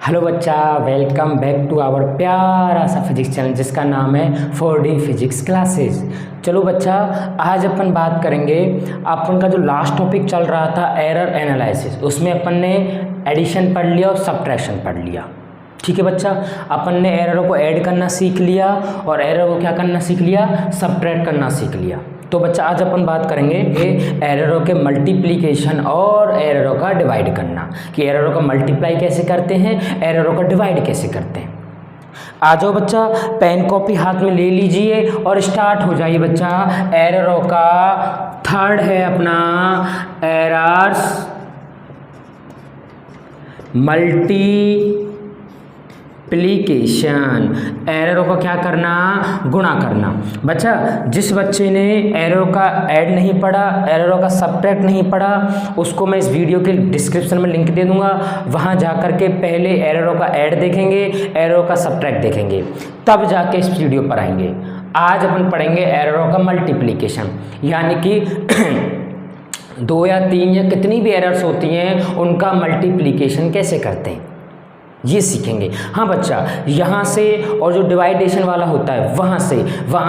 Hello बच्चा, welcome back to our प्यारा सा फिजिक्स चैनल जिसका नाम है 4D फिजिक्स क्लासेस। चलो बच्चा, आज अपन बात करेंगे। अपन का जो लास्ट टॉपिक चल रहा था एरर एनालिसिस, उसमें अपन ने एडिशन पढ़ लिया और सब्ट्रैक्शन पढ़ लिया। ठीक है बच्चा, अपन ने एररों को ऐड करना सीख लिया और एरर को क्या करना सीख लिया, सब्ट्रैक्ट करना सीख लिया। तो बच्चा आज अपन बात करेंगे कि एररों के मल्टीप्लिकेशन और एररों का डिवाइड करना, कि एररों का मल्टीप्लाई कैसे करते हैं, एररों का डिवाइड कैसे करते हैं। आ जाओ बच्चा, पेन कॉपी हाथ में ले लीजिए और स्टार्ट हो जाइए बच्चा। एररों का थर्ड है अपना एरर्स मल्टीप्लिकेशन। एररों का क्या करना, गुणा करना। बच्चा जिस बच्चे ने एररों का ऐड नहीं पढ़ा, एररों का सब्ट्रैक्ट नहीं पढ़ा, उसको मैं इस वीडियो के डिस्क्रिप्शन में लिंक दे दूंगा। वहां जाकर के पहले एररों का ऐड देखेंगे, एररों का सब्ट्रैक्ट देखेंगे, तब जाके इस वीडियो पर आएंगे। आज अपन पढ़ेंगे एररों का मल्टीप्लिकेशन, यानी कि 2 या 3 या कितनी भी एरर्स होती हैं उनका मल्टीप्लिकेशन कैसे करते हैं, ये सीखेंगे। हाँ बच्चा, यहाँ से और जो डिवाइडेशन वाला होता है वहाँ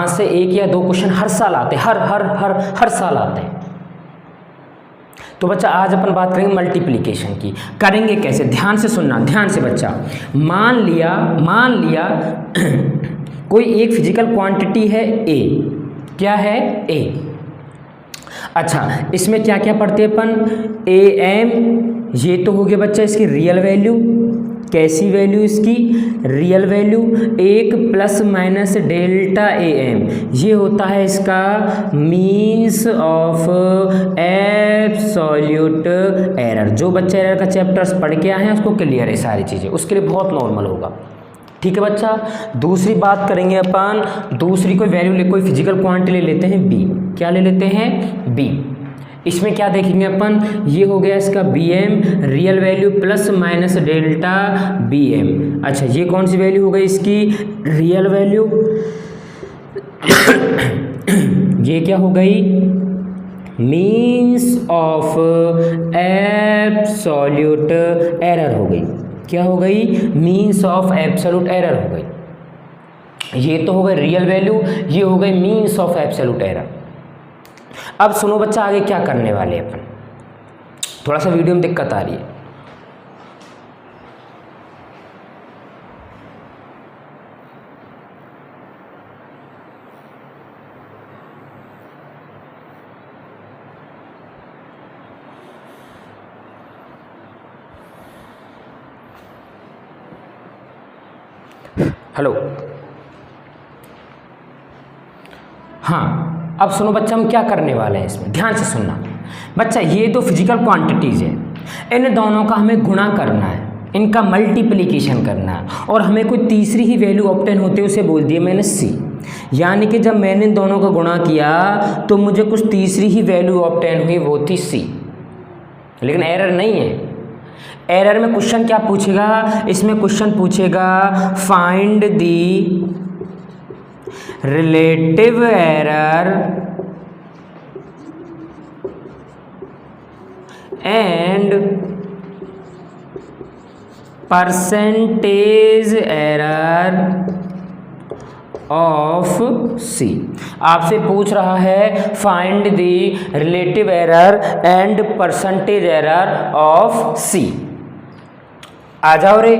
से 1 या 2 क्वेश्चन हर साल आते हैं, हर साल आते हैं। तो बच्चा आज अपन बात करेंगे मल्टीप्लिकेशन की। करेंगे कैसे, ध्यान से सुनना, ध्यान से बच्चा। मान लिया कोई एक फिजिकल क्वांटिटी है A। क्या है, A। अच्छा, इसमें क्या क्या पढ़ते हैं अपन, AM। ये तो हो गया बच्चा इसकी रियल वैल्यू। कैसी वैल्यू इसकी, real value. 1 plus minus delta AM, ये होता है इसका मीन्स ऑफ एब्सोल्यूट एरर। जो बच्चे एरर का चैप्टर्स पढ़ के आए हैं उसको क्लियर है सारी चीज़ें, उसके लिए बहुत नॉर्मल होगा। ठीक है बच्चा, दूसरी बात करेंगे अपन। दूसरी कोई वैल्यू कोई फिजिकल क्वांटिटी ले लेते हैं B। क्या ले लेते हैं, B। इसमें क्या देखेंगे अपन, ये हो गया इसका BM, real value plus minus delta BM। अच्छा, ये कौन सी वैल्यू हो गई इसकी, रियल वैल्यू। ये क्या हो गई, मीन्स ऑफ एब्सोल्यूट एरर हो गई। क्या हो गई, मीन्स ऑफ एब्सोल्यूट एरर हो गई। ये तो हो गई रियल वैल्यू, ये हो गई मीन्स ऑफ एब्सोल्यूट एरर। अब सुनो बच्चा, आगे क्या करने वाले अपन, थोड़ा सा वीडियो में दिक्कत आ रही है। हेलो, हाँ अब सुनो बच्चा, हम क्या करने वाले हैं इसमें, ध्यान से सुनना बच्चा। ये दो फिजिकल क्वांटिटीज़ हैं, इन दोनों का हमें गुणा करना है, इनका मल्टीप्लिकेशन करना है, और हमें कोई तीसरी ही वैल्यू ऑब्टेन होती है, उसे बोल दिया मैंने C। यानी कि जब मैंने इन दोनों का गुणा किया तो मुझे कुछ तीसरी ही वैल्यू ऑब्टेन हुई, वो थी C। लेकिन एरर नहीं है। एरर में क्वेश्चन क्या पूछेगा, इसमें क्वेश्चन पूछेगा find the relative error and percentage error of C। आपसे पूछ रहा है find the relative error and percentage error of C। आ जाओ रे,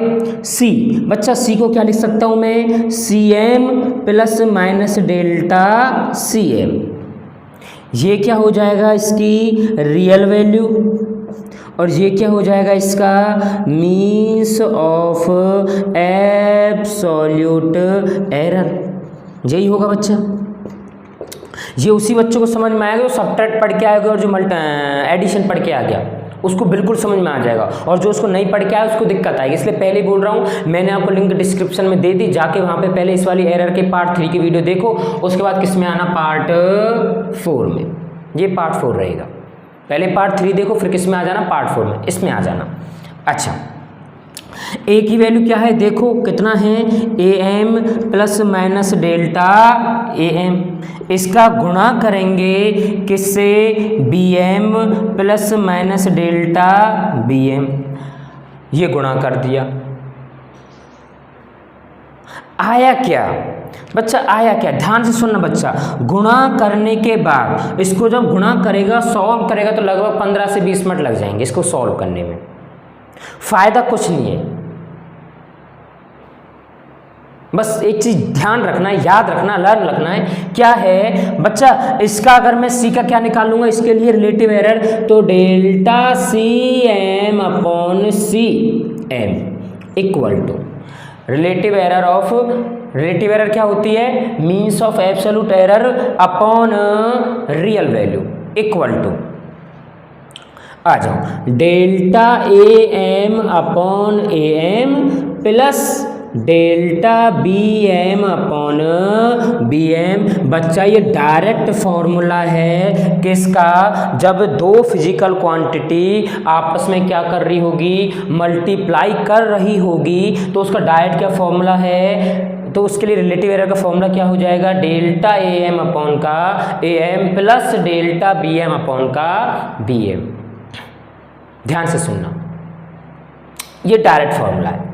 C। बच्चा C को क्या लिख सकता हूं मैं, CM plus minus delta CM। ये क्या हो जाएगा इसकी रियल वैल्यू, और ये क्या हो जाएगा इसका मीन्स ऑफ एब्सोल्यूट एरर। यही होगा बच्चा। ये उसी बच्चों को समझ में आएगा जो सब्ट्रैक्ट पढ़ के आएगा और जो एडिशन पढ़ के आ गया, उसको बिल्कुल समझ में आ जाएगा। और जो उसको नहीं पढ़ के आया उसको दिक्कत आएगी, इसलिए पहले ही बोल रहा हूँ। मैंने आपको लिंक डिस्क्रिप्शन में दे दी, जाके वहाँ पे पहले इस वाली एरर के पार्ट 3 की वीडियो देखो, उसके बाद किस में आना, पार्ट 4 में। ये पार्ट 4 रहेगा, पहले पार्ट 3 देखो, फिर किस में आ जाना, पार्ट 4 में, इसमें आ जाना। अच्छा, A की वैल्यू क्या है, देखो कितना है, AM plus minus delta AM। इसका गुणा करेंगे किससे, BM plus minus delta BM। ये गुणा कर दिया, आया क्या बच्चा, आया क्या, ध्यान से सुनना बच्चा। गुणा करने के बाद इसको जब गुणा करेगा, सॉल्व करेगा तो लगभग 15 से 20 मिनट लग जाएंगे इसको सॉल्व करने में। फायदा कुछ नहीं है, बस एक चीज ध्यान रखना है, याद रखना, लर्न रखना है। क्या है बच्चा, इसका अगर मैं सी का क्या निकालूंगा, इसके लिए रिलेटिव एरर, तो delta C M upon C M equal to relative error of, relative error क्या होती है, means of absolute error upon real value equal to, आ जाओ, delta A M upon A M plus delta B M upon B M. बच्चा ये direct formula है किसका, जब दो फिजिकल क्वांटिटी आपस में क्या कर रही होगी, मल्टीप्लाई कर रही होगी, तो उसका डायरेक्ट क्या फॉर्मूला है, तो उसके लिए रिलेटिव एरर का फॉर्मूला क्या हो जाएगा, डेल्टा ए एम अपॉन का A M plus delta B M upon का बी एम। ध्यान से सुनना, ये डायरेक्ट फॉर्मूला है।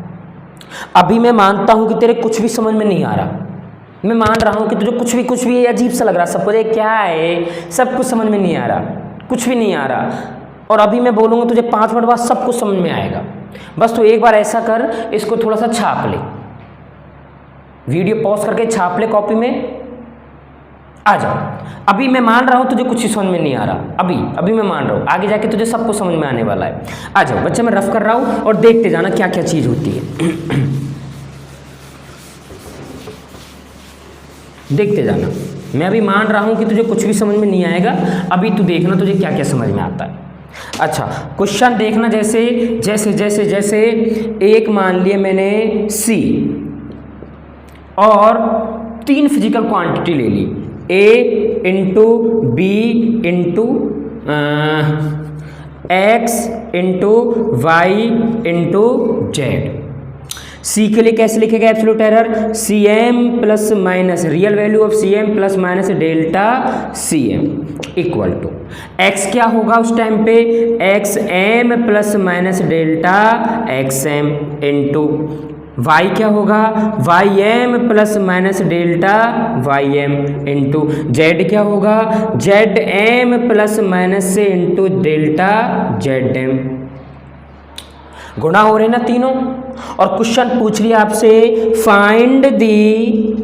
अभी मैं मानता हूं कि तेरे कुछ भी समझ में नहीं आ रहा, मैं मान रहा हूं कि तुझे कुछ भी अजीब सा लग रहा, सब कुछ क्या है, सब कुछ समझ में नहीं आ रहा, कुछ भी नहीं आ रहा, और अभी मैं बोलूंगा तुझे 5 मिनट बाद सब कुछ समझ में आएगा। बस तो एक बार ऐसा कर, इसको थोड़ा सा छाप ले, वीडियो पॉज करके छाप ले कॉपी में, आ जाओ। अभी मैं मान रहा हूं तुझे कुछ ही समझ में नहीं आ रहा, अभी मैं मान रहा हूं, आगे जाके तुझे सब कुछ समझ में आने वाला है। आ जाओ बच्चा, मैं रफ कर रहा हूं और देखते जाना क्या क्या चीज होती है। देखते जाना, मैं अभी मान रहा हूं कि तुझे कुछ भी समझ में नहीं आएगा, अभी तू देखना तुझे क्या क्या समझ में आता है। अच्छा, क्वेश्चन देखना, जैसे जैसे जैसे जैसे एक मान लिया मैंने सी और 3 फिजिकल क्वांटिटी ले ली, A into B into X into Y into Z. C के लिए कैसे लिखेगा absolute error, C M plus minus real value of C M plus minus delta C M equal to, X क्या होगा उस time पे, X M plus minus delta X M into y क्या होगा, Y M plus minus delta Y M into Z क्या होगा, Z M plus minus से into delta Z M. गुणा हो रहे ना तीनों, और क्वेश्चन पूछ लिया आपसे find the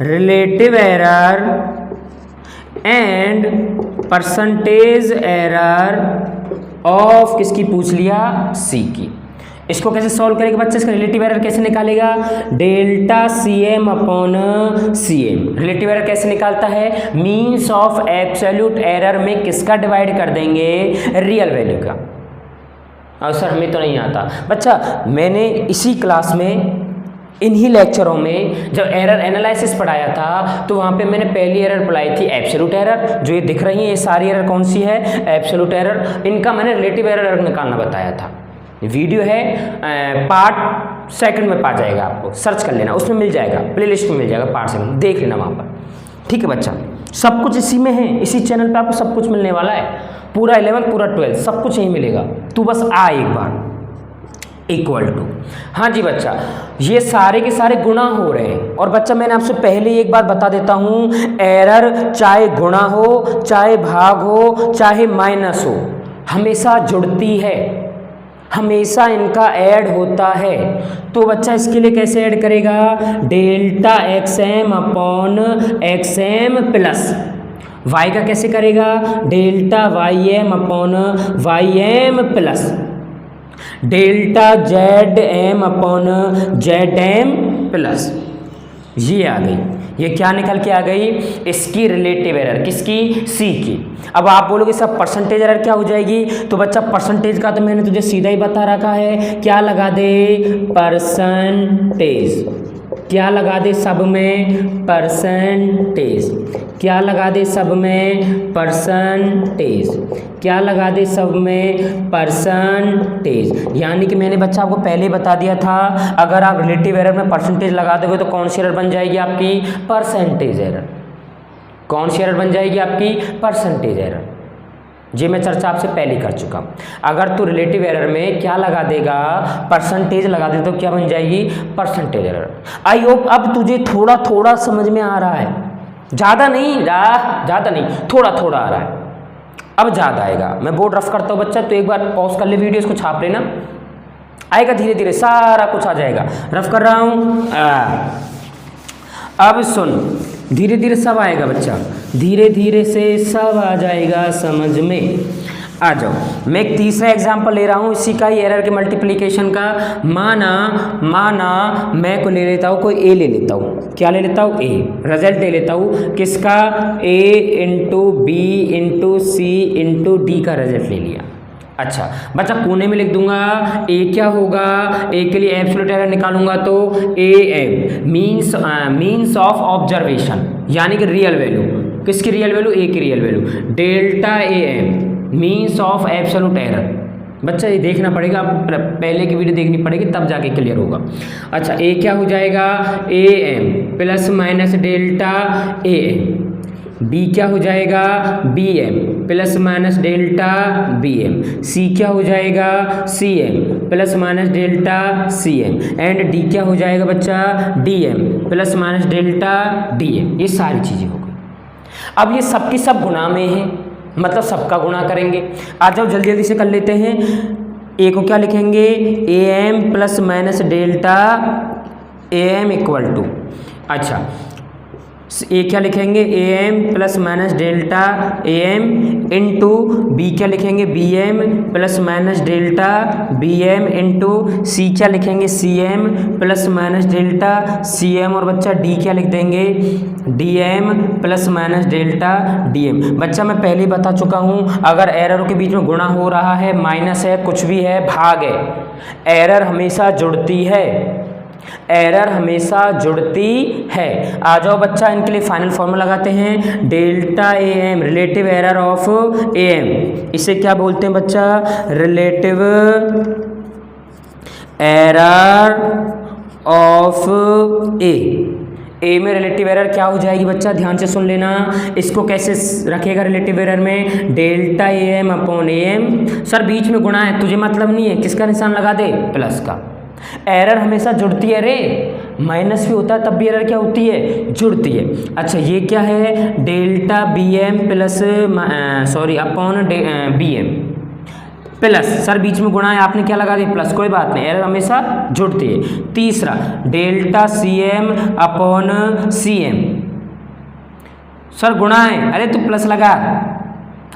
relative error and percentage error of, किसकी पूछ लिया, सी की। इसको कैसे सॉल्व करेगा बच्चे, इसका रिलेटिव एरर कैसे निकालेगा, delta C M upon C M. Relative error कैसे निकालता है, मीन्स ऑफ एब्सोल्यूट एरर में किसका डिवाइड कर देंगे, रियल वैल्यू का। और सर हमें तो नहीं आता बच्चा, मैंने इसी क्लास में, इन्हीं लेक्चरों में जब एरर एनालिसिस पढ़ाया था, तो वहाँ पे मैंने पहली एरर पढ़ाई थी एब्सोल्यूट एरर, जो ये दिख रही है ये सारी एरर कौन सी है, एब्सोल्यूट एरर। इनका मैंने रिलेटिव एरर निकालना बताया था। वीडियो है पार्ट 2 में पा जाएगा, आपको सर्च कर लेना, उसमें मिल जाएगा, प्लेलिस्ट में मिल जाएगा, पार्ट 2 देख लेना वहाँ पर। ठीक है बच्चा, सब कुछ इसी में है, इसी चैनल पर आपको सब कुछ मिलने वाला है, पूरा 11 पूरा 12 सब कुछ यही मिलेगा, तू बस आ एक बार। इक्वल टू, हाँ जी बच्चा, ये सारे के सारे गुणा हो रहे हैं। और बच्चा मैंने आपसे पहले ही एक बात बता देता हूँ, एरर चाहे गुणा हो, चाहे भाग हो, चाहे माइनस हो, हमेशा जुड़ती है, हमेशा इनका ऐड होता है। तो बच्चा इसके लिए कैसे ऐड करेगा, delta X M upon X M plus Y का कैसे करेगा, delta Y M upon Y M plus delta Z M upon Z M plus. ये आ गई, ये क्या निकल के आ गई, इसकी रिलेटिव एरर, किसकी, सी की। अब आप बोलोगे सब परसेंटेज एरर क्या हो जाएगी, तो बच्चा परसेंटेज का तो मैंने तुझे सीधा ही बता रखा है, क्या लगा दे, परसेंटेज। क्या लगा दे सब में, परसेंटेज। क्या लगा दे सब में, परसेंटेज। क्या लगा दे सब में, परसेंटेज। यानी कि मैंने बच्चा आपको पहले ही बता दिया था, अगर आप रिलेटिव एरर में परसेंटेज लगा दोगे तो कौन सी एरर बन जाएगी आपकी, परसेंटेज एरर। कौन सी एरर बन जाएगी आपकी, परसेंटेज एरर। ये मैं चर्चा आपसे पहले कर चुका हूँ। अगर तू रिलेटिव एरर में क्या लगा देगा, परसेंटेज लगा दे, तो क्या बन जाएगी, परसेंटेज एरर। आई होप अब तुझे थोड़ा थोड़ा समझ में आ रहा है, ज़्यादा नहीं, ज़्यादा नहीं, थोड़ा थोड़ा आ रहा है, अब ज़्यादा आएगा। मैं बोर्ड रफ करता हूँ बच्चा, तो एक बार पॉज कर ले वीडियो, इसको छाप लेना, आएगा धीरे धीरे सारा कुछ आ जाएगा। रफ कर रहा हूँ, अब सुन, धीरे धीरे सब आएगा बच्चा, धीरे धीरे से सब आ जाएगा समझ में। आ जाओ, मैं एक तीसरा एग्जांपल ले रहा हूँ इसी का ही, एरर के मल्टीप्लिकेशन का। माना मैं को ले लेता हूँ, कोई ए ले लेता हूँ, क्या ले लेता हूँ, ए, रिजल्ट ले लेता हूँ किसका, ए इंटू बी इंटू सी इंटू डी का रिजल्ट ले लिया। अच्छा बच्चा कोने में लिख दूंगा, ए क्या होगा, ए के लिए एब्सोल्यूट एरर निकालूंगा तो A M means of observation, यानी कि रियल वैल्यू, किसकी रियल वैल्यू, ए की real value, delta A M means of absolute error. बच्चा ये देखना पड़ेगा, पहले की वीडियो देखनी पड़ेगी तब जाके क्लियर होगा। अच्छा ए क्या हो जाएगा, A M plus minus delta A M, B क्या हो जाएगा, B M plus minus delta B M, C क्या हो जाएगा, C M plus minus delta C M, and D क्या हो जाएगा बच्चा, D M plus minus delta D M. ये सारी चीज़ें हो गई। अब ये सबकी सब गुणा में है, मतलब सबका गुणा करेंगे। आ जाओ जल्दी जल्दी से कर लेते हैं। ए को क्या लिखेंगे, A M plus minus delta A M equal to, अच्छा ए क्या लिखेंगे, A M plus minus delta A M into B क्या लिखेंगे, B M plus minus delta B M into C क्या लिखेंगे, C M plus minus delta C M, और बच्चा D क्या लिख देंगे, D M plus minus delta D M. बच्चा मैं पहले ही बता चुका हूँ, अगर एररों के बीच में गुणा हो रहा है, माइनस है, कुछ भी है, भाग है, एरर हमेशा जुड़ती है, एरर हमेशा जुड़ती है। आ जाओ बच्चा, इनके लिए फाइनल फॉर्मूला लगाते हैं, delta A M relative error of A M, इसे क्या बोलते हैं बच्चा, रिलेटिव एरर ऑफ ए में रिलेटिव एरर क्या हो जाएगी बच्चा, ध्यान से सुन लेना, इसको कैसे रखेगा रिलेटिव एरर में, delta A M upon A M. Sir बीच में गुणा है, तुझे मतलब नहीं है, किसका निशान लगा दे, प्लस का। एरर हमेशा जुड़ती है रे, माइनस भी होता है तब भी एरर क्या होती है, जुड़ती है। अच्छा ये क्या है, delta B M plus upon B M plus, sir बीच में गुणा है, आपने क्या लगा दिया, प्लस, कोई बात नहीं, एरर हमेशा जुड़ती है। तीसरा delta C M upon C M, sir गुणा है, अरे तू प्लस लगा,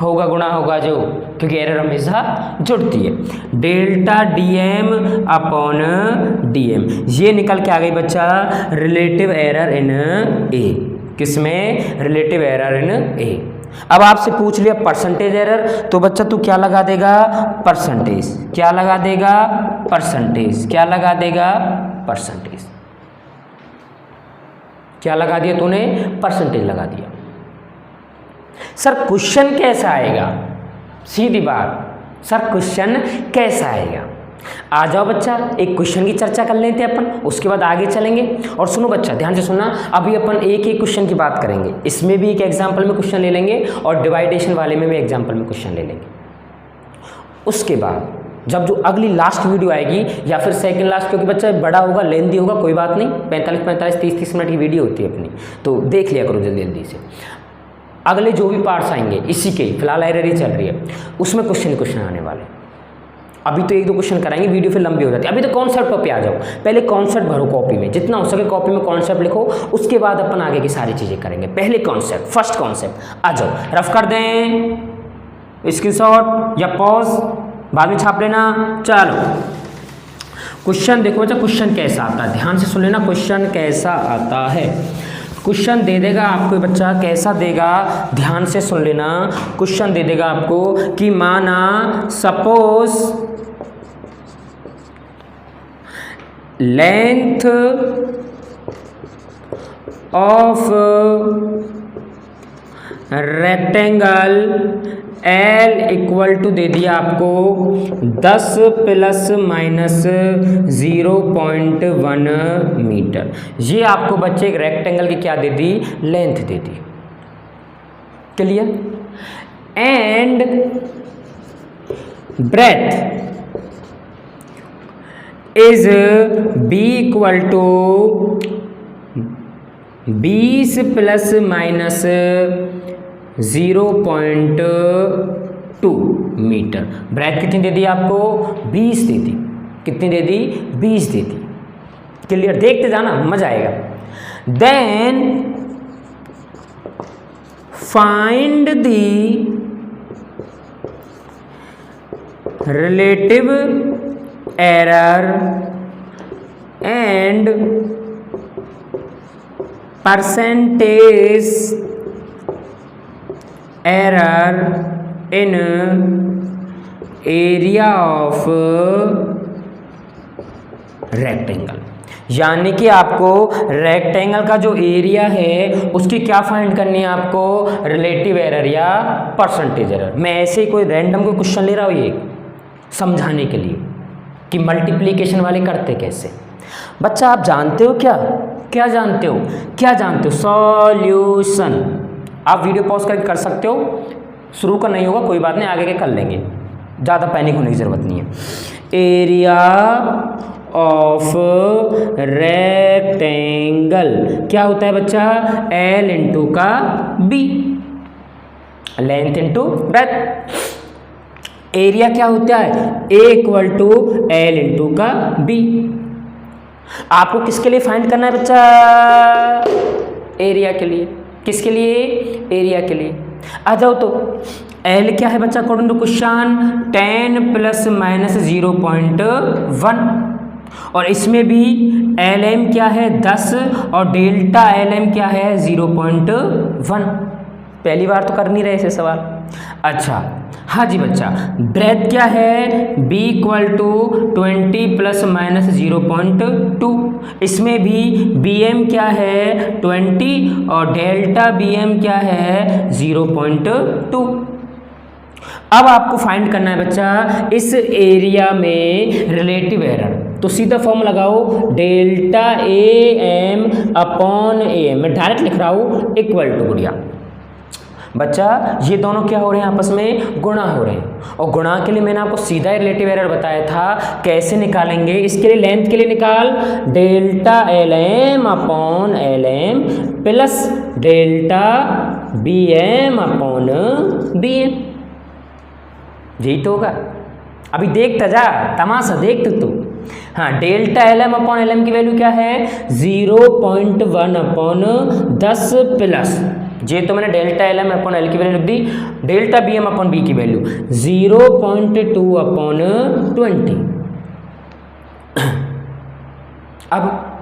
होगा गुणा होगा जो, क्योंकि एरर हमेशा जुड़ती है। Delta D M upon D M, ये निकल के आ गई बच्चा रिलेटिव एरर इन ए, किसमें, रिलेटिव एरर इन ए। अब आपसे पूछ लिया परसेंटेज एरर, तो बच्चा तू क्या लगा देगा, परसेंटेज, क्या लगा देगा, परसेंटेज, क्या लगा देगा, परसेंटेज, क्या लगा दिया तूने, परसेंटेज लगा दिया। सर क्वेश्चन कैसा आएगा, सीधी बात, सर क्वेश्चन कैसा आएगा। आ जाओ बच्चा, एक क्वेश्चन की चर्चा कर लेते हैं अपन, उसके बाद आगे चलेंगे। और सुनो बच्चा, ध्यान से सुनना, अभी अपन एक एक क्वेश्चन की बात करेंगे, इसमें भी एक एग्जाम्पल में क्वेश्चन ले लेंगे और डिवाइडेशन वाले में भी एग्जाम्पल में क्वेश्चन ले लेंगे। उसके बाद जब जो अगली लास्ट वीडियो आएगी या फिर सेकंड लास्ट, क्योंकि बच्चा बड़ा होगा, लेंदी होगा, कोई बात नहीं, 45 30 मिनट की वीडियो होती है अपनी, तो देख लिया करो जल्दी जल्दी से। अगले जो भी पार्ट्स आएंगे इसी के, फिलहाल लाइब्रेरी चल रही है, उसमें क्वेश्चन आने वाले। अभी तो एक दो क्वेश्चन कराएंगे, वीडियो फिर लंबी हो जाती है। अभी तो कॉन्सेप्ट पे आ जाओ, पहले कॉन्सेप्ट भरो कॉपी में, जितना हो सके कॉपी में कॉन्सेप्ट लिखो, उसके बाद अपन आगे की सारी चीज़ें करेंगे। पहले कॉन्सेप्ट, फर्स्ट कॉन्सेप्ट, आ जाओ, रफ कर दें, स्क्रीनशॉट या पॉज, बाद में छाप लेना। चलो क्वेश्चन देखो बच्चा, क्वेश्चन कैसा आता है, ध्यान से सुन लेना, क्वेश्चन कैसा आता है। क्वेश्चन दे देगा आपको बच्चा, कैसा देगा, ध्यान से सुन लेना। क्वेश्चन दे देगा आपको कि माना suppose length of rectangle L equal to दे दिया आपको 10 प्लस माइनस 0.1 मीटर। ये आपको बच्चे एक रेक्टेंगल की क्या दे दी, लेंथ दे दी। Clear. And breadth is b equal to 20 plus minus 0.2 metre. Breadth कितनी दे दी आपको? 20 दे दी। कितनी दे दी? 20 दे दी। क्लियर? देखते जाना, मजा आएगा। Then find the relative error and percentage error in area of rectangle. यानी कि आपको रेक्टेंगल का जो एरिया है उसकी क्या फाइंड करनी है आपको? रिलेटिव एरर या परसेंटेज एरर। मैं ऐसे ही कोई रैंडम कोई क्वेश्चन ले रहा हूँ ये समझाने के लिए कि मल्टीप्लिकेशन वाले करते कैसे। बच्चा आप जानते हो क्या? क्या जानते हो? क्या जानते हो? सॉल्यूशन। आप वीडियो पॉज करके कर सकते हो, शुरू का नहीं होगा कोई बात नहीं, आगे के कर लेंगे, ज़्यादा पैनिक होने की ज़रूरत नहीं है। एरिया ऑफ रेक्टेंगल क्या होता है बच्चा? L इंटू का B, length into breadth. Area क्या होता है? A equal to L into का B। आपको किसके लिए फाइंड करना है बच्चा? एरिया के लिए। किसके लिए? एरिया के लिए। आ जाओ तो L क्या है बच्चा अकॉर्डिंग टू क्वेश्चन? 10 प्लस माइनस 0.1 और इसमें भी LM क्या है? 10 और डेल्टा LM क्या है? 0.1। पहली बार तो कर नहीं रहे ऐसे सवाल। अच्छा हाँ जी बच्चा, ब्रेथ क्या है? B equal to 20 plus minus 0.2। इसमें भी BM क्या है? 20 और डेल्टा BM क्या है? 0.2। अब आपको फाइंड करना है बच्चा इस एरिया में रिलेटिव एरर। तो सीधा फॉर्म लगाओ, डेल्टा AM अपॉन AM। मैं डायरेक्ट लिख रहा हूँ इक्वल टू गुड़िया। बच्चा ये दोनों क्या हो रहे हैं? आपस में गुणा हो रहे हैं। और गुणा के लिए मैंने आपको सीधा रिलेटिव एरर बताया था, कैसे निकालेंगे। इसके लिए लेंथ के लिए निकाल delta LM upon LM plus delta BM upon BM। यही तो होगा। अभी देखता जा, तमाशा देख तू। हाँ, डेल्टा LM अपॉन LM की वैल्यू क्या है? 0.1 अपॉन 10 प्लस, ये तो मैंने डेल्टा LM अपॉन L की वैल्यू लिख दी, डेल्टा BM अपॉन B की वैल्यू 0.2 अपॉन 20। अब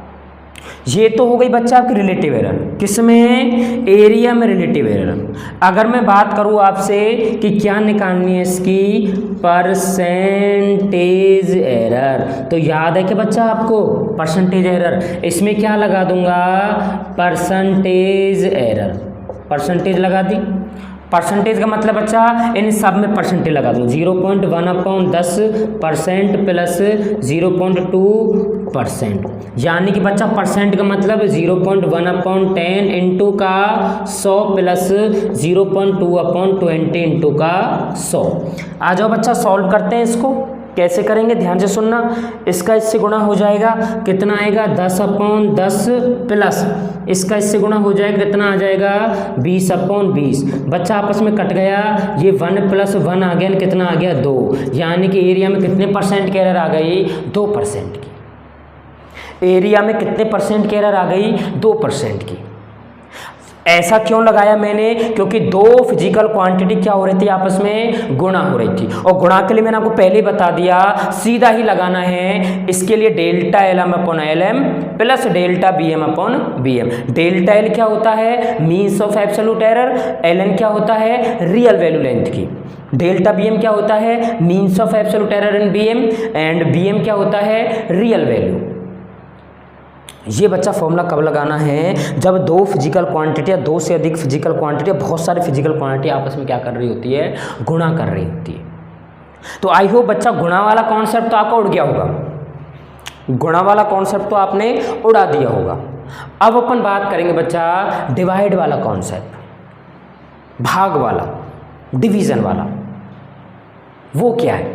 ये तो हो गई बच्चा आपकी रिलेटिव एरर। किसमें? एरिया में रिलेटिव एरर। अगर मैं बात करूँ आपसे कि क्या निकालनी है इसकी? Percentage error. तो याद है कि बच्चा आपको परसेंटेज एरर, इसमें क्या लगा दूंगा? Percentage error. परसेंटेज लगा दी। परसेंटेज का मतलब बच्चा इन सब में परसेंटेज लगा दूँ। 0.1 अपॉन 10% प्लस 0.2%। यानी कि बच्चा परसेंट का मतलब 0.1 अपॉन 10 इंटू का 100 प्लस 0.2 अपॉन 20 इंटू का 100। आ जाओ बच्चा सॉल्व करते हैं इसको। कैसे करेंगे ध्यान से सुनना। इसका इससे गुणा हो जाएगा, कितना आएगा? 10 अपॉन 10 प्लस इसका इससे गुणा हो जाएगा, कितना आ जाएगा? 20 अपॉन 20। बच्चा आपस में कट गया, ये 1 प्लस 1 आ गया, कितना आ गया? 2। यानी कि एरिया में कितने परसेंट की एरर आ गई? 2% की। एरिया में कितने परसेंट की एरर आ गई? 2% की। ऐसा क्यों लगाया मैंने? क्योंकि दो फिजिकल क्वांटिटी क्या हो रही थी? आपस में गुणा हो रही थी। और गुणा के लिए मैंने आपको पहले ही बता दिया, सीधा ही लगाना है। इसके लिए delta LM upon LM plus delta BM upon BM। Delta L क्या होता है? Means of absolute error. LN क्या होता है? रियल वैल्यू लेंथ की। डेल्टा BM क्या होता है? Means of absolute error in BM। And BM क्या होता है? Real value. ये बच्चा फॉर्मूला कब लगाना है? जब दो फिजिकल क्वांटिटी या दो से अधिक फिजिकल क्वांटिटी, बहुत सारी फिजिकल क्वांटिटी आपस में क्या कर रही होती है? गुणा कर रही होती है। तो आई होप बच्चा गुणा वाला कॉन्सेप्ट तो आपका उड़ गया होगा। गुणा वाला कॉन्सेप्ट तो आपने उड़ा दिया होगा। अब अपन बात करेंगे बच्चा डिवाइड वाला कॉन्सेप्ट, भाग वाला। डिवीज़न वाला, वो क्या है?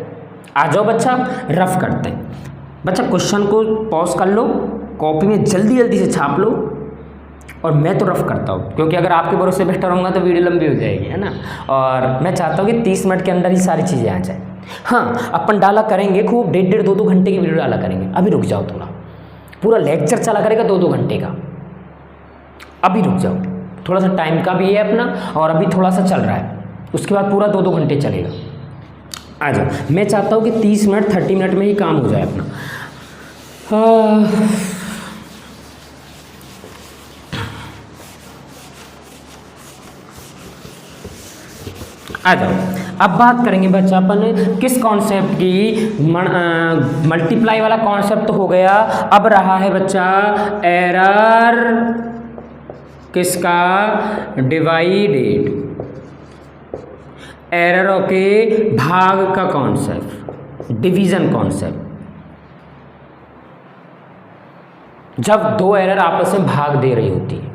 आ जाओ बच्चा, रफ करते हैं। बच्चा क्वेश्चन को पॉज कर लो, कॉपी में जल्दी जल्दी से छाप लो, और मैं तो रफ करता हूँ क्योंकि अगर आपके भरोसे बैठा रहूँगा तो वीडियो लंबी हो जाएगी, है ना। और मैं चाहता हूँ कि 30 मिनट के अंदर ही सारी चीज़ें आ जाए। हाँ, अपन डाला करेंगे खूब, 1.5 2 घंटे की वीडियो डाला करेंगे। अभी रुक जाओ थोड़ा, पूरा लेक्चर चला करेगा 2 घंटे का। अभी रुक जाओ, थोड़ा सा टाइम का भी है अपना, और अभी थोड़ा सा चल रहा है, उसके बाद पूरा 2 घंटे चलेगा। आ जाओ, मैं चाहता हूँ कि 30 मिनट 30 मिनट में ही काम हो जाए अपना। आ जाओ, अब बात करेंगे बच्चा अपन किस कॉन्सेप्ट की। मल्टीप्लाई वाला कॉन्सेप्ट तो हो गया, अब रहा है बच्चा एरर किसका? डिवाइडेड, एरर के भाग का कॉन्सेप्ट, डिवीजन कॉन्सेप्ट। जब 2 एरर आपस में भाग दे रही होती है,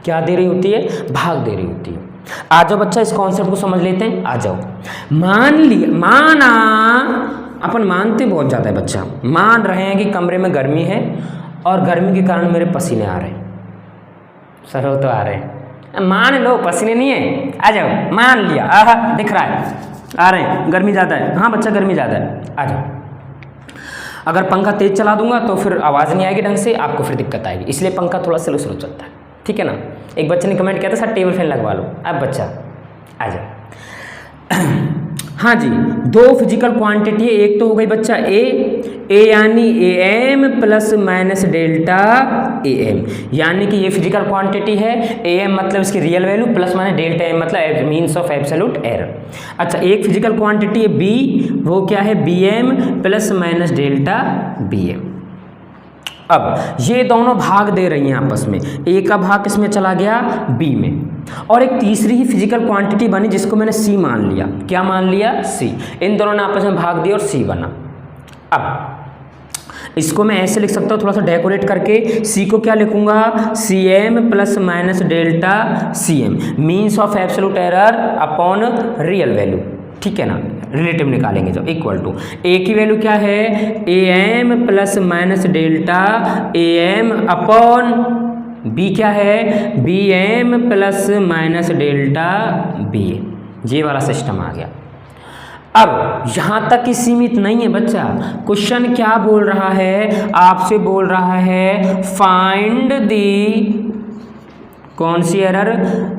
क्या दे रही होती है? भाग दे रही होती है। आ जाओ बच्चा, इस कॉन्सेप्ट को समझ लेते हैं। आ जाओ, माना अपन मानते बहुत ज़्यादा है बच्चा, मान रहे हैं कि कमरे में गर्मी है और गर्मी के कारण मेरे पसीने आ रहे हैं। सर हो तो आ रहे हैं, मान लो पसीने नहीं है, आ जाओ, मान लिया, आहा दिख रहा है, आ रहे हैं, गर्मी ज़्यादा है। हाँ बच्चा, गर्मी ज़्यादा है, आ जाओ। अगर पंखा तेज़ चला दूंगा तो फिर आवाज़ नहीं आएगी ढंग से, आपको फिर दिक्कत आएगी, इसलिए पंखा थोड़ा स्लो स्लो चलता है, ठीक है ना। एक बच्चे ने कमेंट किया था सर टेबल फैन लगवा लो। अब बच्चा आ जाओ। हाँ जी, 2 फिजिकल क्वांटिटी है, एक तो हो गई बच्चा ए यानी AM plus minus delta AM, यानी कि ये फिजिकल क्वांटिटी है। AM मतलब इसकी real value, plus minus delta M मतलब मीन्स ऑफ एब्सोल्यूट एरर। अच्छा, एक फिजिकल क्वांटिटी है B, वो क्या है? BM plus minus delta BM। अब ये दोनों भाग दे रही हैं आपस में, ए का भाग किसमें चला गया? बी में। और एक तीसरी ही फिजिकल क्वांटिटी बनी जिसको मैंने सी मान लिया। क्या मान लिया? सी। इन दोनों ने आपस में भाग दिया और सी बना। अब इसको मैं ऐसे लिख सकता हूँ थोड़ा सा डेकोरेट करके। सी को क्या लिखूंगा? C M plus minus delta C M, means of absolute error upon real value, ठीक है ना। रिलेटिव निकालेंगे जो इक्वल टू ए की वैल्यू क्या है? A M plus minus delta A M upon B क्या है? B M plus minus delta B M. ये वाला सिस्टम आ गया। अब यहाँ तक ही सीमित नहीं है बच्चा, क्वेश्चन क्या बोल रहा है? आपसे बोल रहा है फाइंड दी कौन सी एरर?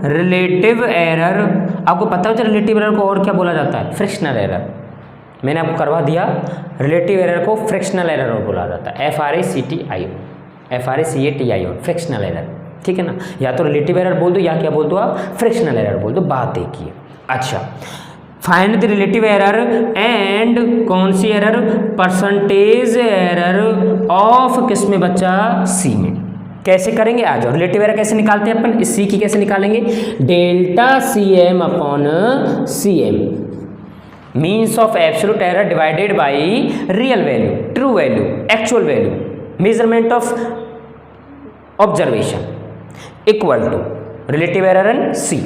Relative error. आपको पता है रिलेटिव एरर को और क्या बोला जाता है? Frictional error. मैंने आपको करवा दिया, रिलेटिव एरर को फ्रिक्शनल एरर बोला जाता है। FRACTIO, फ्रिक्शनल एरर, ठीक है ना। या तो रिलेटिव एरर बोल दो या क्या बोल दो आप? फ्रिक्शनल एरर बोल दो, बात एक ही है। अच्छा, find the relative error and कौन सी एरर? परसेंटेज एरर ऑफ किस में बच्चा? सी में। कैसे करेंगे? आ जाओ, रिलेटिव एरर कैसे निकालते हैं अपन? इस सी की कैसे निकालेंगे? Delta C M upon C M, means of absolute error divided by real value, true value, actual value, measurement of observation, equal to relative error and C.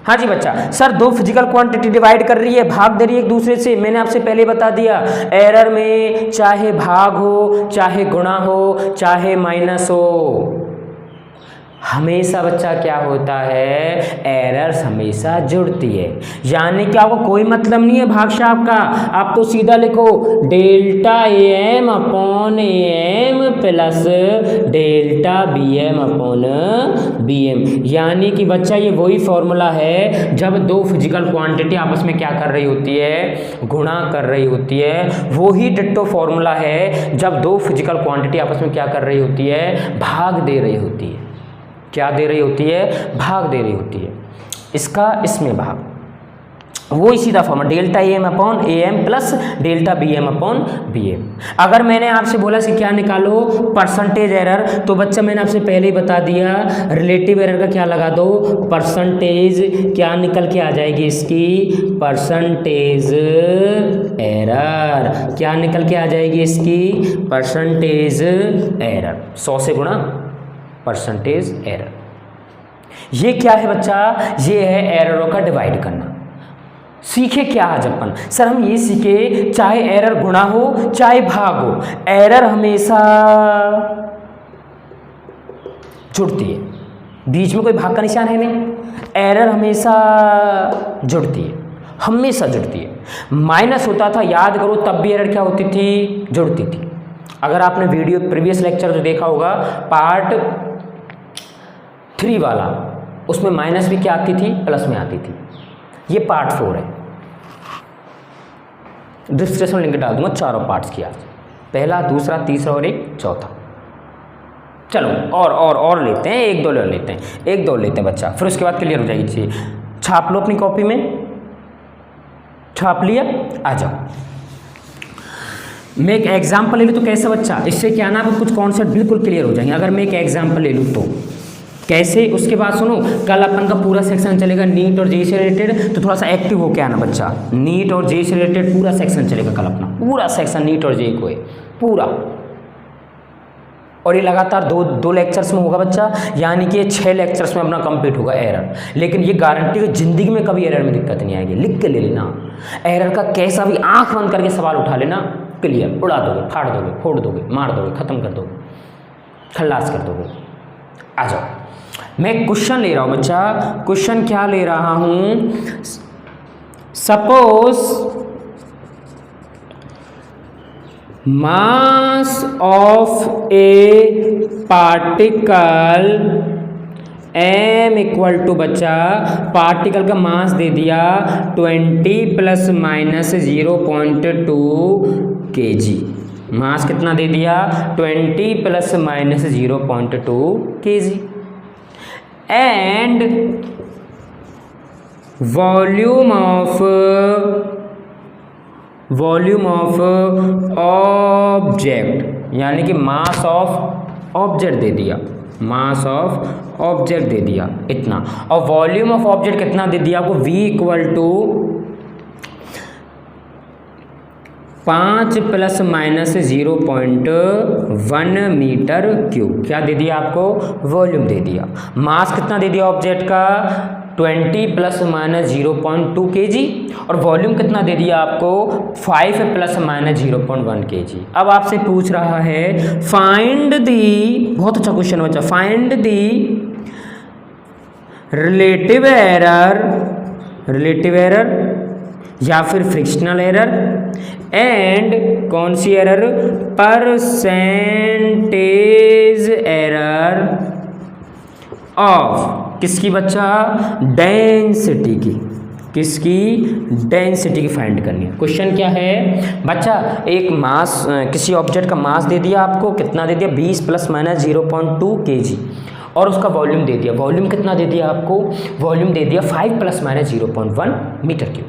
हाँ जी बच्चा, सर 2 फिजिकल क्वांटिटी डिवाइड कर रही है, भाग दे रही है एक दूसरे से। मैंने आपसे पहले बता दिया, एरर में चाहे भाग हो, चाहे गुणा हो, चाहे माइनस हो, हमेशा बच्चा क्या होता है? एरर्स हमेशा जुड़ती है। यानी कि आपको कोई मतलब नहीं है भागशाप का, आप तो सीधा लिखो delta A M upon A M plus delta B M upon B M. यानी कि बच्चा ये वही फॉर्मूला है जब 2 फिजिकल क्वांटिटी आपस में क्या कर रही होती है? गुणा कर रही होती है। वही डिट्टो फॉर्मूला है जब 2 फिजिकल क्वांटिटी आपस में क्या कर रही होती है? भाग दे रही होती है। क्या दे रही होती है? भाग दे रही होती है। इसका इसमें भाग, वो सीधा formula delta A M upon A M plus delta B M upon B M. अगर मैंने आपसे बोला कि क्या निकालो? परसेंटेज एरर, तो बच्चा मैंने आपसे पहले ही बता दिया रिलेटिव एरर का क्या लगा दो? परसेंटेज। क्या निकल के आ जाएगी इसकी? Percentage error. क्या निकल के आ जाएगी इसकी? Percentage error. 100 से गुणा परसेंटेज एरर। ये क्या है बच्चा? ये है एररों का डिवाइड करना। सीखे क्या आज अपन? सर हम ये सीखे चाहे एरर गुणा हो चाहे भाग हो, एरर हमेशा जुड़ती है, बीच में कोई भाग का निशान है नहीं, एरर हमेशा जुड़ती है, हमेशा जुड़ती है। माइनस होता था, याद करो, तब भी एरर क्या होती थी? जुड़ती थी। अगर आपने वीडियो प्रीवियस लेक्चर जो देखा होगा पार्ट 3 वाला, उसमें माइनस भी क्या आती थी? प्लस में आती थी। ये पार्ट 4 है, डिस्क्रिप्शन में लिंक डाल दूंगा चारों पार्ट्स की आज, पहला, दूसरा, तीसरा और एक चौथा। चलो और लेते हैं, एक दो लेते हैं बच्चा, फिर उसके बाद क्लियर हो जाएगी चीज़। छाप लो अपनी कॉपी में, छाप लिया, आ जाओ। मैं एक एग्जाम्पल ले लूँ तो कैसे बच्चा? इससे क्या ना आपको कुछ कॉन्सेप्ट बिल्कुल क्लियर हो जाएंगे। अगर मैं एक एग्जाम्पल ले लूँ तो कैसे? उसके बाद सुनो, कल अपन का पूरा सेक्शन चलेगा नीट और जेईई से रिलेटेड, तो थोड़ा सा एक्टिव होके आना बच्चा। नीट और जेईई से रिलेटेड पूरा सेक्शन चलेगा कल अपना, पूरा सेक्शन नीट और जेईई को है पूरा, और ये लगातार दो लेक्चर्स में होगा बच्चा, यानी कि 6 लेक्चर्स में अपना कंप्लीट होगा एरर। लेकिन ये गारंटी है ज़िंदगी में कभी एरर में दिक्कत नहीं आएगी, लिख के ले लेना। एरर का कैसा भी आंख बंद करके सवाल उठा लेना, क्लियर, उड़ा दोगे, फाड़ दोगे, फोड़ दोगे, मार दोगे, ख़त्म कर दोगे, खल्लास कर दोगे। आ जाओ, मैं क्वेश्चन ले रहा हूँ बच्चा। क्वेश्चन क्या ले रहा हूँ? Suppose mass of a particle m equal to बच्चा, पार्टिकल का मास दे दिया 20 ± 0.2 kg। मास कितना दे दिया? 20 ± 0.2 kg। And volume of object, यानी कि मास ऑफ ऑब्जेक्ट दे दिया, मास ऑफ ऑब्जेक्ट दे दिया इतना, और वॉल्यूम ऑफ ऑब्जेक्ट कितना दे दिया आपको? v equal to 5 ± 0.1 metre cube. क्या दे दिया आपको? वॉल्यूम दे दिया। मास कितना दे दिया ऑब्जेक्ट का? 20 ± 0.2 kg, और वॉल्यूम कितना दे दिया आपको? 5 ± 0.1 kg। अब आपसे पूछ रहा है फाइंड दी, बहुत अच्छा क्वेश्चन बच्चा, फाइंड दी रिलेटिव एरर या फिर फ्रिक्शनल एरर एंड कौन सी एरर? परसेंटेज एरर ऑफ किसकी बच्चा? डेंसिटी की। किसकी? डेंसिटी की फाइंड करनी है। क्वेश्चन क्या है बच्चा? एक मास, किसी ऑब्जेक्ट का मास दे दिया आपको, कितना दे दिया? 20 ± 0.2 kg, और उसका वॉल्यूम दे दिया। वॉल्यूम कितना दे दिया आपको? वॉल्यूम दे दिया 5 ± 0.1 मीटर क्यूब।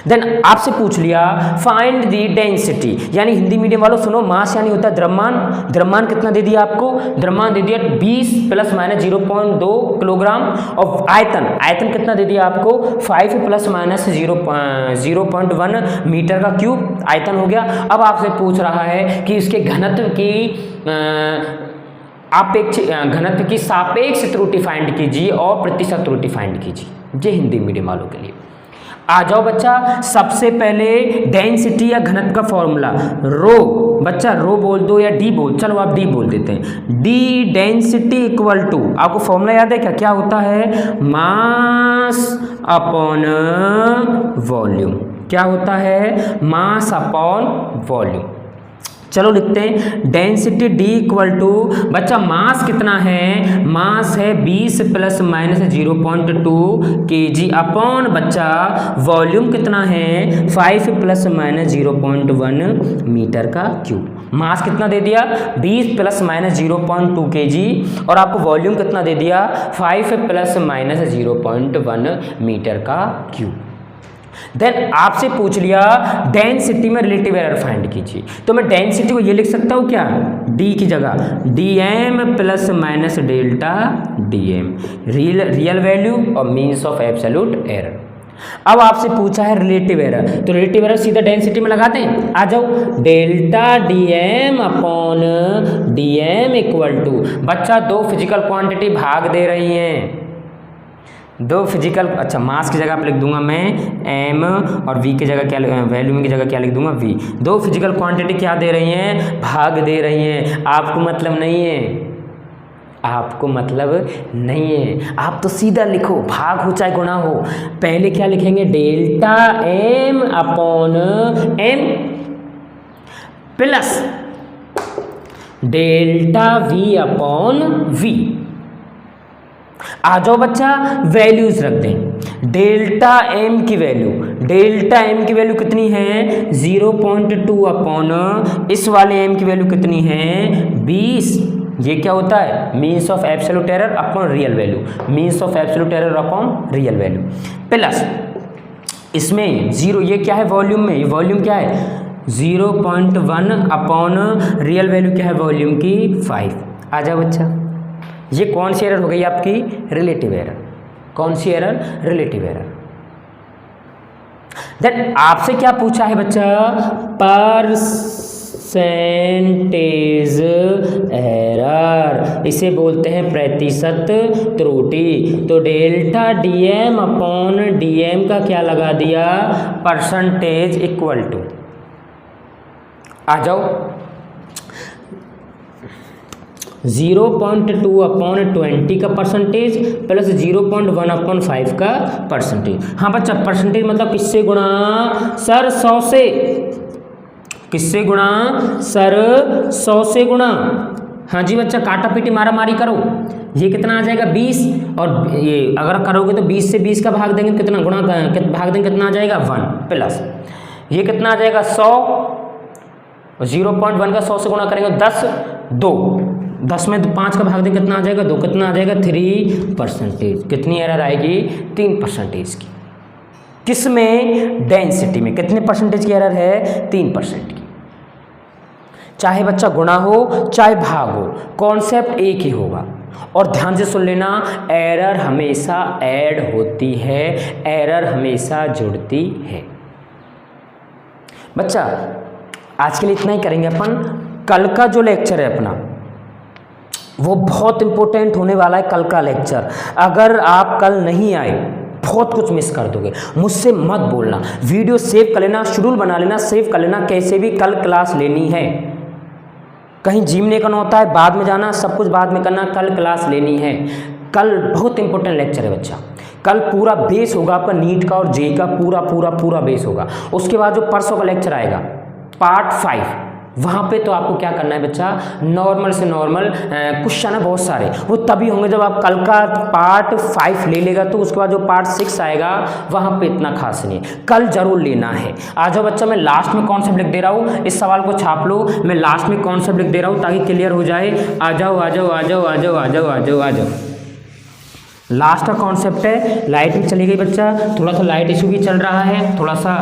देन आपसे पूछ लिया फाइंड दी डेंसिटी, यानी हिंदी मीडियम वालों सुनो, मास यानी होता है द्रव्यमान। द्रव्यमान कितना दे दिया आपको? द्रव्यमान दे दिया 20 ± 0.2 किलोग्राम, और आयतन कितना दे दिया आपको? 5 ± 0.1 मीटर का क्यूब आयतन हो गया। अब आपसे पूछ रहा है कि इसके घनत्व की सापेक्ष त्रुटि फाइंड कीजिए और प्रतिशत त्रुटि फाइंड कीजिए। ये हिंदी मीडियम वालों के लिए। आ जाओ बच्चा, सबसे पहले डेंसिटी या घनत्व का फॉर्मूला रो, बच्चा रो बोल दो या डी बोल, चलो आप डी बोल देते हैं। डी डेंसिटी इक्वल टू, आपको फॉर्मूला याद है क्या? क्या होता है? Mass upon volume. क्या होता है? Mass upon volume. चलो लिखते हैं डेंसिटी D इक्वल टू, बच्चा मास कितना है? मास है 20 ± 0.2 kg अपॉन बच्चा वॉल्यूम कितना है? 5 ± 0.1 मीटर का क्यूब। मास कितना दे दिया? 20 ± 0.2 kg, और आपको वॉल्यूम कितना दे दिया? 5 ± 0.1 मीटर का क्यूब। देन आपसे पूछ लिया डेंसिटी में रिलेटिव एरर फाइंड कीजिए, तो मैं डेंसिटी को ये लिख सकता हूँ क्या? डी की जगह dm ± delta dm, real value और मीन्स ऑफ एब्सोल्यूट एरर। अब आपसे पूछा है रिलेटिव एरर, तो रिलेटिव एरर सीधा डेंसिटी में लगाते हैं। आ जाओ, delta dm upon dm equal to, बच्चा दो फिजिकल क्वांटिटी भाग दे रही हैं, दो फिजिकल, अच्छा मास की जगह आप लिख दूंगा मैं m और v की जगह क्या, वैल्यूम की जगह क्या लिख दूंगा v। दो फिजिकल क्वांटिटी क्या दे रही हैं, भाग दे रही हैं। आपको मतलब नहीं है, आपको मतलब नहीं है, आप तो सीधा लिखो भाग हो चाहे गुणा हो। पहले क्या लिखेंगे, delta m upon m plus delta v upon v। आ जाओ बच्चा वैल्यूज रख दें। डेल्टा m की वैल्यू कितनी है 0.2 अपॉन इस वाले m की वैल्यू कितनी है 20। ये क्या होता है, means of absolute error upon real value, means of absolute error upon real value plus इसमें 0, ये क्या है वॉल्यूम में, ये वॉल्यूम क्या है 0.1 अपॉन रियल वैल्यू क्या है वॉल्यूम की 5। आ जाओ बच्चा, ये कौन सी एरर हो गई आपकी, रिलेटिव एरर। कौन सी एरर, रिलेटिव एरर। देन आपसे क्या पूछा है बच्चा, परसेंटेज एरर, इसे बोलते हैं प्रतिशत त्रुटि। तो डेल्टा dm अपॉन dm का क्या लगा दिया, परसेंटेज इक्वल टू, आ जाओ 0.2 अपॉन 20 का परसेंटेज प्लस 0.1 अपॉन 5 का परसेंटेज। हाँ बच्चा, परसेंटेज मतलब किससे गुणा, सर 100 से, किससे गुणा सर 100 से गुणा। हाँ जी बच्चा, काटा पीटी मारा मारी करो। ये कितना आ जाएगा 20, और ये अगर करोगे तो 20 से 20 का भाग देंगे, कितना गुणा भाग देंगे, कितना आ जाएगा 1 प्लस ये कितना आ जाएगा 100, 0.1 का 100 से गुणा करेंगे 10, 2 10 में 5 का भाग देंगे कितना आ जाएगा 2, कितना आ जाएगा 3%। कितनी एरर आएगी 3% की। किस में, डेंसिटी में। कितने परसेंटेज की एरर है 3% की। चाहे बच्चा गुणा हो चाहे भाग हो, कॉन्सेप्ट एक ही होगा। और ध्यान से सुन लेना, एरर हमेशा ऐड होती है, एरर हमेशा जुड़ती है। बच्चा आज के लिए इतना ही करेंगे अपन। कल का जो लेक्चर है अपना वो बहुत इंपॉर्टेंट होने वाला है। कल का लेक्चर अगर आप कल नहीं आए बहुत कुछ मिस कर दोगे। मुझसे मत बोलना, वीडियो सेव कर लेना, शेड्यूल बना लेना, सेव कर लेना, कैसे भी कल क्लास लेनी है। कहीं जिम नहीं करना होता है, बाद में जाना, सब कुछ बाद में करना, कल क्लास लेनी है। कल बहुत इंपॉर्टेंट लेक्चर है बच्चा। कल पूरा बेस होगा आपका नीट का और जेई का, पूरा बेस होगा। उसके बाद जो परसों का लेक्चर आएगा पार्ट 5, वहाँ पे तो आपको क्या करना है बच्चा, नॉर्मल से नॉर्मल क्वेश्चन है बहुत सारे, वो तभी होंगे जब आप कल का पार्ट 5 ले लेगा। तो उसके बाद जो पार्ट 6 आएगा वहाँ पे इतना खास नहीं है, कल जरूर लेना है। आ जाओ बच्चा, मैं लास्ट में कॉन्सेप्ट लिख दे रहा हूँ, इस सवाल को छाप लो। मैं लास्ट में कॉन्सेप्ट लिख दे रहा हूँ ताकि क्लियर हो जाए। आ जाओ आ जाओ आ जाओ आ जाओ आ जाओ आ जाओ आ जाओ। लास्ट का कॉन्सेप्ट है, लाइट भी चली गई बच्चा, थोड़ा सा लाइट इशू भी चल रहा है, थोड़ा सा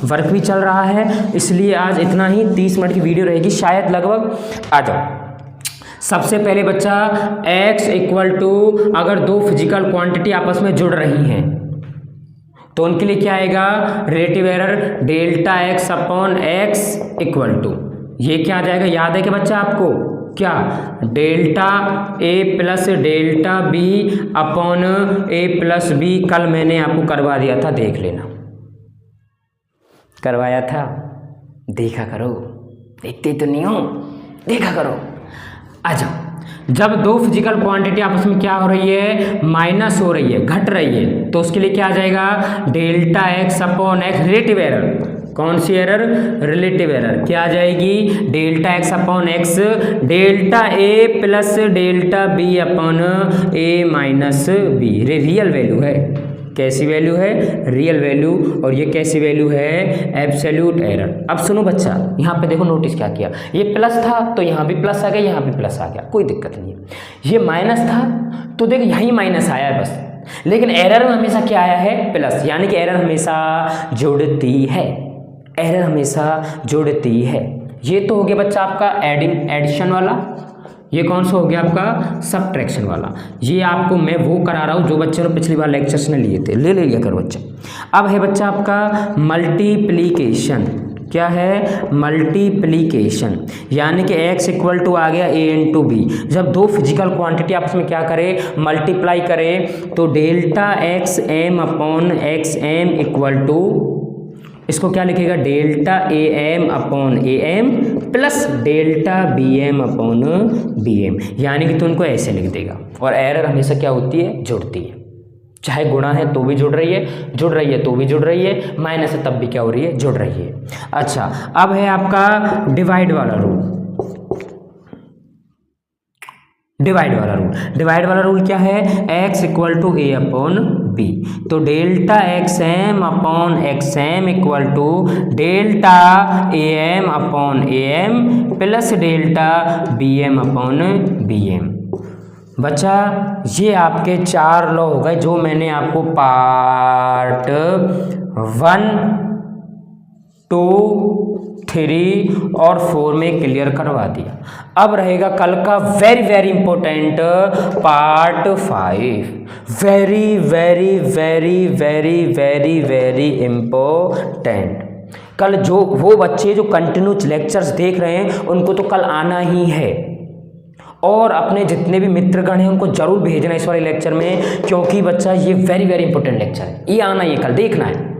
वर्क भी चल रहा है, इसलिए आज इतना ही 30 मिनट की वीडियो रहेगी शायद लगभग। आ जाओ। सबसे पहले बच्चा x इक्वल टू, अगर दो फिजिकल क्वांटिटी आपस में जुड़ रही हैं तो उनके लिए क्या आएगा, relative error delta x upon x equal to, ये क्या आ जाएगा, याद है कि बच्चा आपको क्या, delta a plus delta b upon a plus b। कल मैंने आपको करवा दिया था, देख लेना, करवाया था, देखा करो, देखते तो नहीं हो, देखा करो। आ जाओ। जब दो फिजिकल क्वांटिटी आपस में क्या हो रही है, माइनस हो रही है, घट रही है, तो उसके लिए क्या आ जाएगा, delta x upon x, relative error. कौन सी एरर, रिलेटिव एरर। क्या आ जाएगी, delta x upon x, delta a plus delta b upon a minus b। Real value है, कैसी वैल्यू है, रियल वैल्यू। और ये कैसी वैल्यू है, एब्सोल्यूट एरर। अब सुनो बच्चा, यहाँ पे देखो, नोटिस क्या किया, ये प्लस था तो यहाँ भी प्लस आ गया, यहाँ भी प्लस आ गया, कोई दिक्कत नहीं है। ये माइनस था तो देखो यहीं माइनस आया है बस, लेकिन एरर में हमेशा क्या आया है, प्लस, यानी कि एरर हमेशा जुड़ती है, एरर हमेशा जुड़ती है। ये तो हो गया बच्चा आपका एडिशन वाला। ये कौन सा हो गया आपका, सब्ट्रैक्शन वाला। ये आपको मैं वो करा रहा हूँ जो बच्चे ने पिछली बार लेक्चर्स में लिए थे, ले लिया करो बच्चा। अब है बच्चा आपका मल्टीप्लिकेशन। क्या है, मल्टीप्लीकेशन, यानी कि x इक्वल टू आ गया a इंटू बी। जब दो फिजिकल क्वांटिटी आपस में क्या करें, मल्टीप्लाई करें, तो delta X M upon X M equal to, इसको क्या लिखेगा, delta A M upon A M plus delta B M upon B M, यानी कि तो उनको ऐसे लिख देगा। और एरर हमेशा क्या होती है, जुड़ती है, चाहे गुणा है तो भी जुड़ रही है, जुड़ रही है तो भी जुड़ रही है, माइनस है तब भी क्या हो रही है, जुड़ रही है। अच्छा, अब है आपका डिवाइड वाला रूल। डिवाइड वाला रूल क्या है, x equal to A upon B, तो delta X M upon X M equal to delta A M upon A M plus delta B M upon B M. बच्चा ये आपके 4 law हो गए जो मैंने आपको पार्ट 1, 2, 3 और 4 में क्लियर करवा दिया। अब रहेगा कल का very very important part 5, very very very very very very important. कल जो वो बच्चे जो कंटिन्यूस लेक्चर्स देख रहे हैं उनको तो कल आना ही है, और अपने जितने भी मित्रगण हैं उनको जरूर भेजना इस वाले लेक्चर में, क्योंकि बच्चा ये वेरी वेरी इंपॉर्टेंट लेक्चर है, ये आना ही है, कल देखना है।